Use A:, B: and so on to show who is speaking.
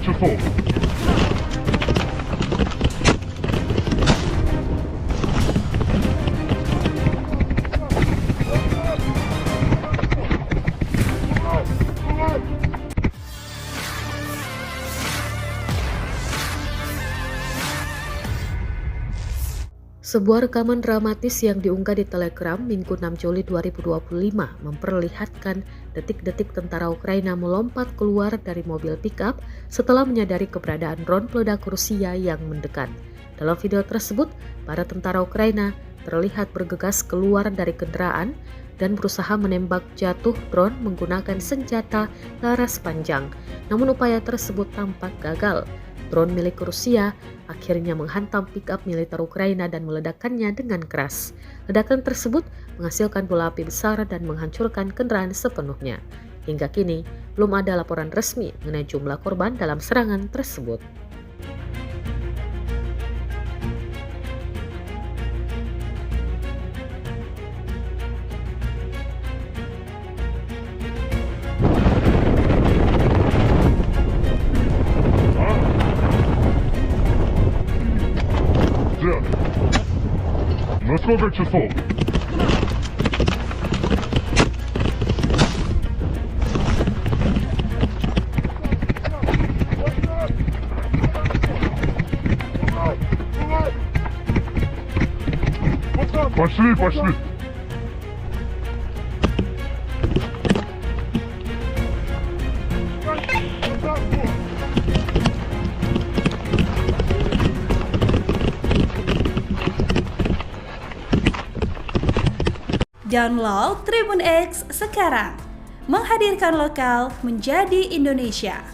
A: часов.
B: Sebuah rekaman dramatis yang diunggah di Telegram Minggu 6 Juli 2025 memperlihatkan detik-detik tentara Ukraina melompat keluar dari mobil pickup setelah menyadari keberadaan drone peledak Rusia yang mendekat. Dalam video tersebut, para tentara Ukraina terlihat bergegas keluar dari kendaraan dan berusaha menembak jatuh drone menggunakan senjata laras panjang. Namun upaya tersebut tampak gagal. Drone milik Rusia akhirnya menghantam pickup militer Ukraina dan meledakkannya dengan keras. Ledakan tersebut menghasilkan bola api besar dan menghancurkan kendaraan sepenuhnya. Hingga kini, belum ada laporan resmi mengenai jumlah korban dalam serangan tersebut.
A: На сколько часов? Пошли, пошли.
C: Download Tribun X sekarang, menghadirkan lokal menjadi Indonesia.